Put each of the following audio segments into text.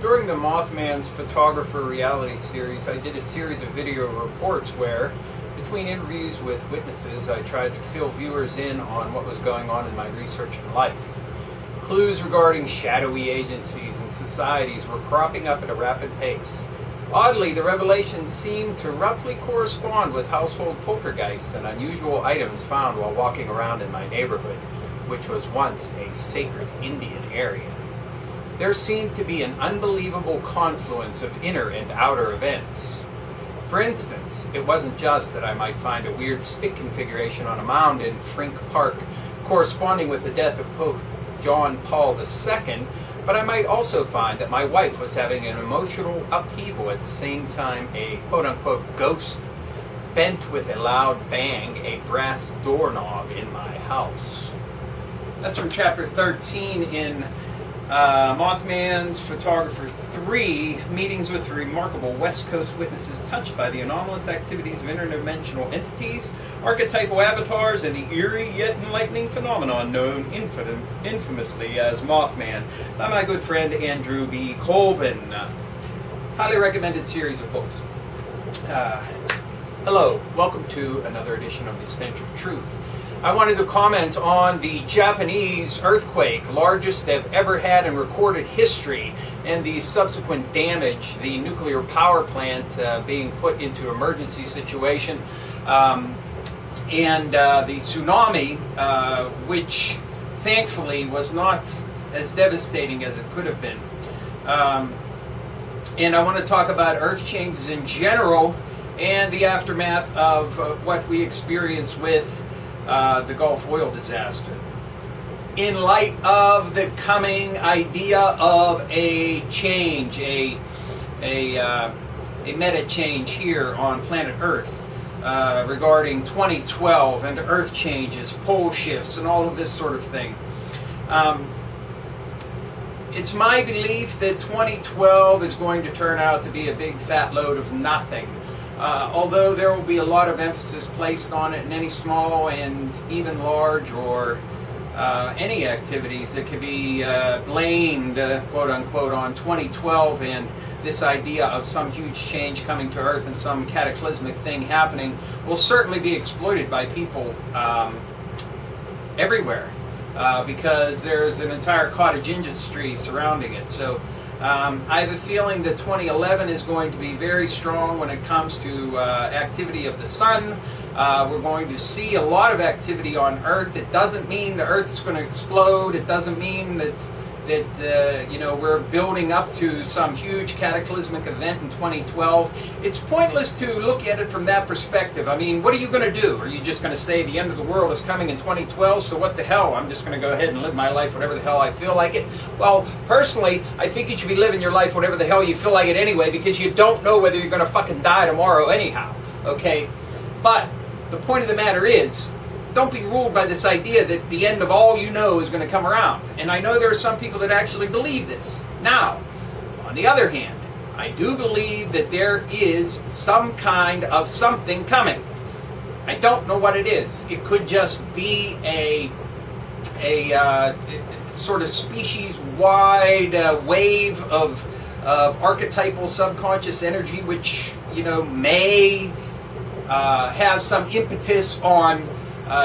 during the Mothman's Photographer reality series, I did a series of video reports where, between interviews with witnesses, I tried to fill viewers in on what was going on in my research and life. Clues regarding shadowy agencies and societies were cropping up at a rapid pace. Oddly, the revelations seemed to roughly correspond with household poltergeists and unusual items found while walking around in my neighborhood, which was once a sacred Indian area. There seemed to be an unbelievable confluence of inner and outer events. For instance, it wasn't just that I might find a weird stick configuration on a mound in Frink Park corresponding with the death of Pope John Paul II, but I might also find that my wife was having an emotional upheaval at the same time a quote-unquote ghost bent with a loud bang a brass doorknob in my house. That's from chapter 13 in Mothman's Photographer 3, Meetings with Remarkable West Coast Witnesses Touched by the Anomalous Activities of Interdimensional Entities, Archetypal Avatars, and the Eerie Yet Enlightening Phenomenon known infamously as Mothman, by my good friend Andrew B. Colvin. Highly recommended series of books. Hello, welcome to another edition of the Stench of Truth. I wanted to comment on the Japanese earthquake, largest they've ever had in recorded history, and the subsequent damage, the nuclear power plant being put into emergency situation, and the tsunami, which thankfully was not as devastating as it could have been. And I want to talk about earth changes in general and the aftermath of what we experienced with the Gulf oil disaster. In light of the coming idea of a change, a meta change here on planet Earth regarding 2012 and Earth changes, pole shifts, and all of this sort of thing. It's my belief that 2012 is going to turn out to be a big fat load of nothing. Although there will be a lot of emphasis placed on it in any small and even large or any activities that could be blamed, quote unquote, on 2012 and this idea of some huge change coming to Earth and some cataclysmic thing happening will certainly be exploited by people everywhere because there's an entire cottage industry surrounding it. So I have a feeling that 2011 is going to be very strong when it comes to activity of the sun. We're going to see a lot of activity on Earth. It doesn't mean the Earth is going to explode. It doesn't mean that we're building up to some huge cataclysmic event in 2012. It's pointless to look at it from that perspective. I mean, what are you going to do? Are you just going to say the end of the world is coming in 2012, so what the hell? I'm just going to go ahead and live my life whatever the hell I feel like it? Well, personally, I think you should be living your life whatever the hell you feel like it anyway, because you don't know whether you're going to fucking die tomorrow anyhow, okay? But the point of the matter is, don't be ruled by this idea that the end of all you know is going to come around. And I know there are some people that actually believe this. Now, on the other hand, I do believe that there is some kind of something coming. I don't know what it is. It could just be a sort of species-wide wave of archetypal subconscious energy, which, may have some impetus on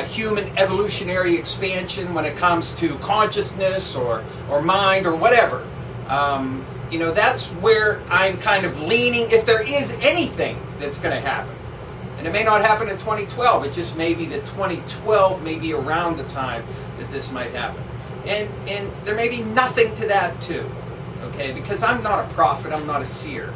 human evolutionary expansion when it comes to consciousness or mind or whatever. That's where I'm kind of leaning, if there is anything that's going to happen. And it may not happen in 2012, it just may be that 2012 may be around the time that this might happen. And there may be nothing to that too, okay? Because I'm not a prophet, I'm not a seer.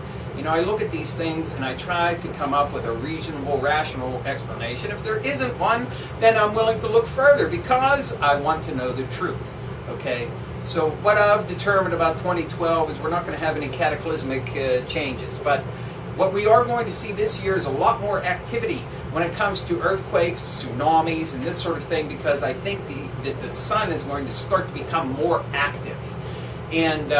I look at these things and I try to come up with a reasonable, rational explanation. If there isn't one, then I'm willing to look further because I want to know the truth, okay? So what I've determined about 2012 is we're not going to have any cataclysmic changes. But what we are going to see this year is a lot more activity when it comes to earthquakes, tsunamis, and this sort of thing, because I think that the sun is going to start to become more active. And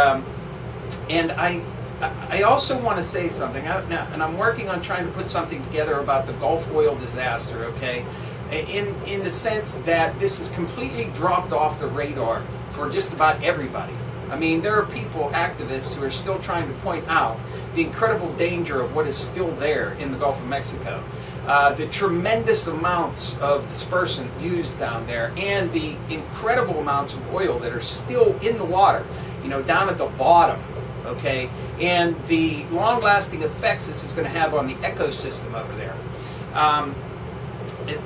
I also want to say something, and I'm working on trying to put something together about the Gulf oil disaster, okay? In the sense that this is completely dropped off the radar for just about everybody, I mean, there are people, activists, who are still trying to point out the incredible danger of what is still there in the Gulf of Mexico. The tremendous amounts of dispersant used down there, and the incredible amounts of oil that are still in the water, you know, down at the bottom, okay, and the long-lasting effects this is going to have on the ecosystem over there.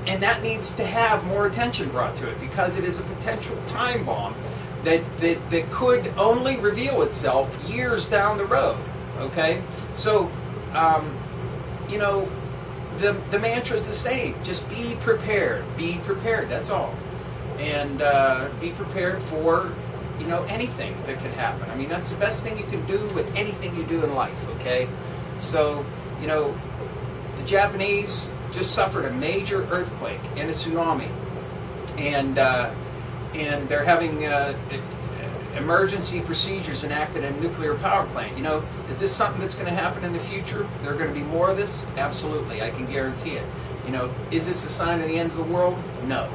And that needs to have more attention brought to it, because it is a potential time bomb that could only reveal itself years down the road, okay? So, you know, the mantra is the same. Just be prepared. Be prepared. That's all. And be prepared for, you know, anything that could happen. I mean, that's the best thing you can do with anything you do in life, okay? So, you know, the Japanese just suffered a major earthquake and a tsunami. And they're having emergency procedures enacted in a nuclear power plant. You know, is this something that's going to happen in the future? There are going to be more of this? Absolutely, I can guarantee it. You know, is this a sign of the end of the world? No.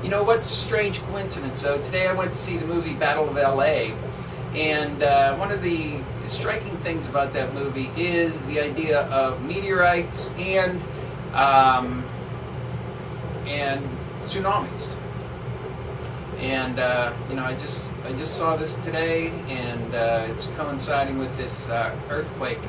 You know, what's a strange coincidence? So today I went to see the movie Battle of L.A., and one of the striking things about that movie is the idea of meteorites and tsunamis. And you know, I just saw this today, and it's coinciding with this earthquake.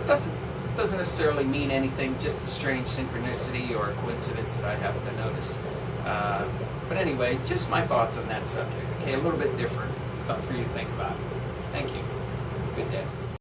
It doesn't necessarily mean anything, just a strange synchronicity or a coincidence that I happen to notice. But anyway, just my thoughts on that subject. Okay, a little bit different, something for you to think about. Thank you. Good day.